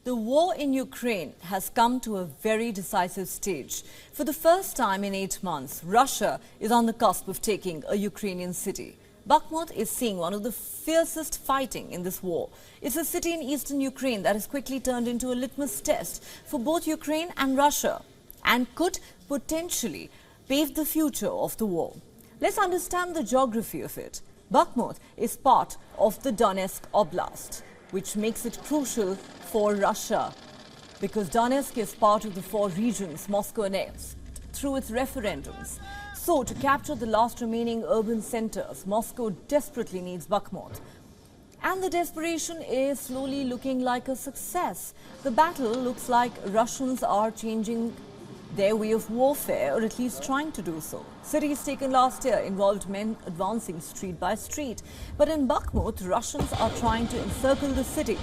The war in Ukraine has come to a very decisive stage. For the first time in 8 months, Russia is on the cusp of taking a Ukrainian city. Bakhmut is seeing one of the fiercest fighting in this war. It's a city in eastern Ukraine that has quickly turned into a litmus test for both Ukraine and Russia and could potentially pave the future of the war. Let's understand the geography of it. Bakhmut is part of the Donetsk Oblast, which makes it crucial for Russia because Donetsk is part of the 4 regions Moscow annexed through its referendums. So, to capture the last remaining urban centers, Moscow desperately needs Bakhmut. And the desperation is slowly looking like a success. The battle looks like Russians are changing their way of warfare, or at least trying to do so. Cities taken last year involved men advancing street by street. But in Bakhmut, Russians are trying to encircle the city.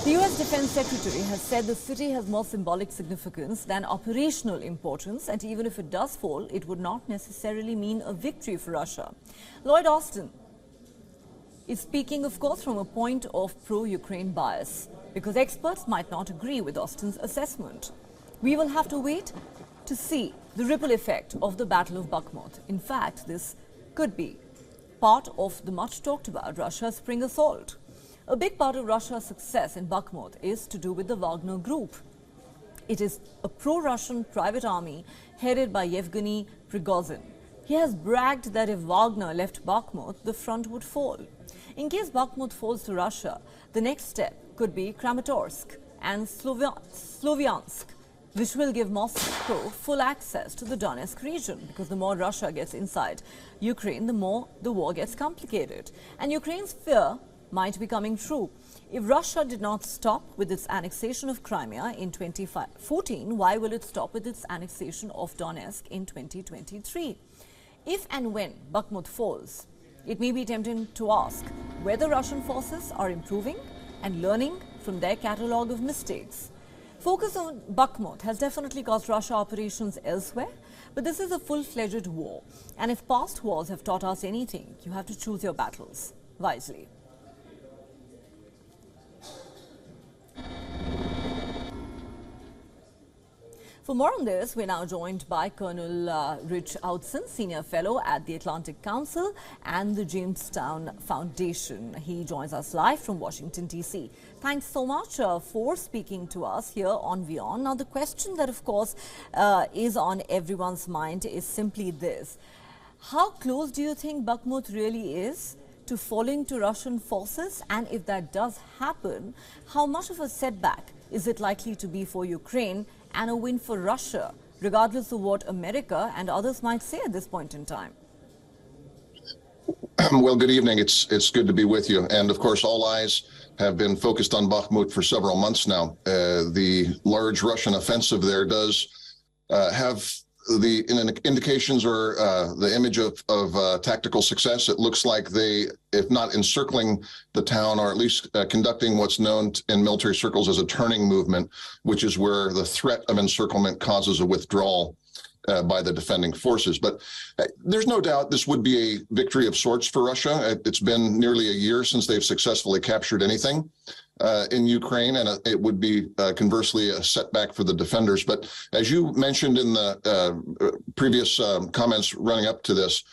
The US Defense Secretary has said the city has more symbolic significance than operational importance, and even if it does fall, it would not necessarily mean a victory for Russia. Lloyd Austin is speaking, of course, from a point of pro-Ukraine bias, because experts might not agree with Austin's assessment. We will have to wait to see the ripple effect of the Battle of Bakhmut. In fact, this could be part of the much talked about Russia's spring assault. A big part of Russia's success in Bakhmut is to do with the Wagner group. It is a pro-Russian private army headed by Yevgeny Prigozhin. He has bragged that if Wagner left Bakhmut, the front would fall. In case Bakhmut falls to Russia, the next step could be Kramatorsk and Sloviansk, which will give Moscow full access to the Donetsk region, because the more Russia gets inside Ukraine, the more the war gets complicated. And Ukraine's fear might be coming true. If Russia did not stop with its annexation of Crimea in 2014, why will it stop with its annexation of Donetsk in 2023? If and when Bakhmut falls, it may be tempting to ask whether Russian forces are improving and learning from their catalogue of mistakes. Focus on Bakhmut has definitely caused Russia operations elsewhere, but this is a full-fledged war. And if past wars have taught us anything, you have to choose your battles wisely. For more on this, we're now joined by Colonel Rich Outson, Senior Fellow at the Atlantic Council and the Jamestown Foundation. He joins us live from Washington, D.C. Thanks so much for speaking to us here on WION. Now, the question that, of course, is on everyone's mind is simply this. How close do you think Bakhmut really is to falling to Russian forces? And if that does happen, how much of a setback is it likely to be for Ukraine and a win for Russia, regardless of what America and others might say at this point in time? Well, good evening. It's good to be with you. And of course, all eyes have been focused on Bakhmut for several months now. The large Russian offensive there does have the indications or the image of tactical success. It looks like they, if not encircling the town, or at least conducting what's known in military circles as a turning movement, which is where the threat of encirclement causes a withdrawal by the defending forces. But there's no doubt this would be a victory of sorts for Russia. It's been nearly a year since they've successfully captured anything in Ukraine, and it would be conversely a setback for the defenders. But as you mentioned in the previous comments running up to this,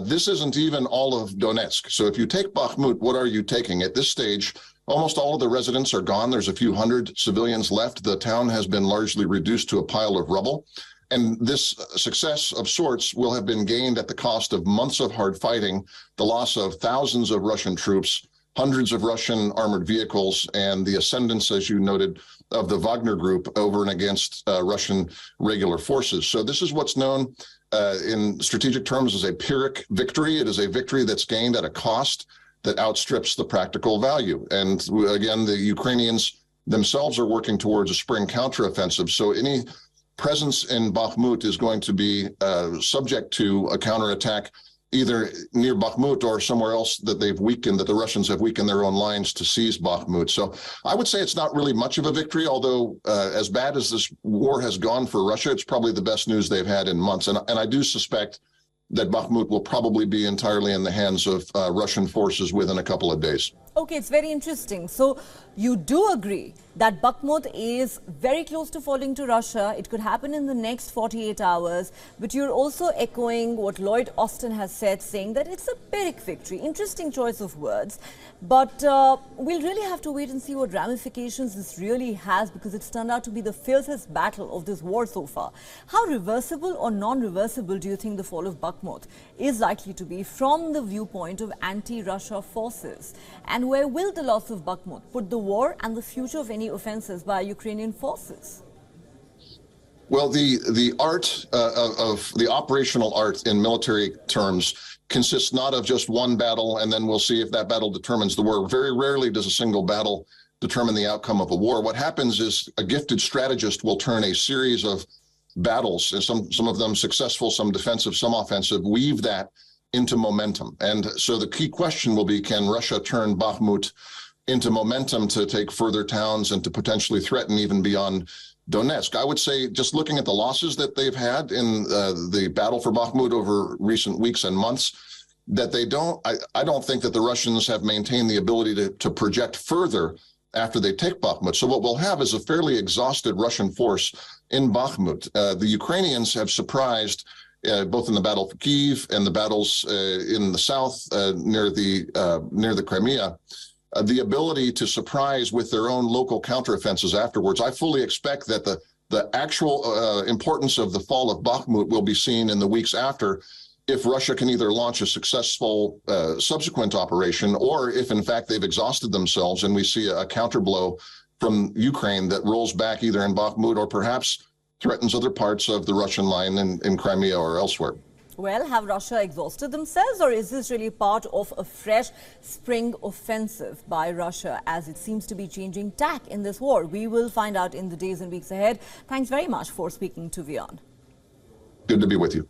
this isn't even all of Donetsk. So if you take Bakhmut, what are you taking? At this stage, almost all of the residents are gone. There's a few hundred civilians left. The town has been largely reduced to a pile of rubble. And this success of sorts will have been gained at the cost of months of hard fighting, the loss of thousands of Russian troops, hundreds of Russian armored vehicles, and the ascendance, as you noted, of the Wagner group over and against Russian regular forces. So this is what's known in strategic terms as a Pyrrhic victory. It is a victory that's gained at a cost that outstrips the practical value. And again, the Ukrainians themselves are working towards a spring counteroffensive. So any presence in Bakhmut is going to be subject to a counterattack either near Bakhmut or somewhere else that they've weakened, that the Russians have weakened their own lines to seize Bakhmut. So I would say it's not really much of a victory, although as bad as this war has gone for Russia, it's probably the best news they've had in months. And I do suspect that Bakhmut will probably be entirely in the hands of Russian forces within a couple of days. Okay, it's very interesting. So you do agree that Bakhmut is very close to falling to Russia. It could happen in the next 48 hours. But you're also echoing what Lloyd Austin has said, saying that it's a Pyrrhic victory. Interesting choice of words. But we'll really have to wait and see what ramifications this really has, because it's turned out to be the fiercest battle of this war so far. How reversible or non-reversible do you think the fall of Bakhmut is likely to be from the viewpoint of anti-Russia forces? And where will the loss of Bakhmut put the war and the future of any offences by Ukrainian forces? Well, the art of the operational art in military terms consists not of just one battle, and then we'll see if that battle determines the war. Very rarely does a single battle determine the outcome of a war. What happens is a gifted strategist will turn a series of battles, and some of them successful, some defensive, some offensive, weave that into momentum. And so the key question will be, can Russia turn Bakhmut into momentum to take further towns and to potentially threaten even beyond Donetsk? I would say, just looking at the losses that they've had in the battle for Bakhmut over recent weeks and months, that I don't think that the Russians have maintained the ability to project further after they take Bakhmut. So what we'll have is a fairly exhausted Russian force in Bakhmut. The Ukrainians have surprised both in the battle for Kyiv and the battles in the south near the Crimea, the ability to surprise with their own local counteroffensives afterwards. I fully expect that the actual importance of the fall of Bakhmut will be seen in the weeks after, if Russia can either launch a successful subsequent operation, or if in fact they've exhausted themselves and we see a counterblow from Ukraine that rolls back either in Bakhmut or perhaps threatens other parts of the Russian line in Crimea or elsewhere. Well, have Russia exhausted themselves, or is this really part of a fresh spring offensive by Russia as it seems to be changing tack in this war? We will find out in the days and weeks ahead. Thanks very much for speaking to WION. Good to be with you.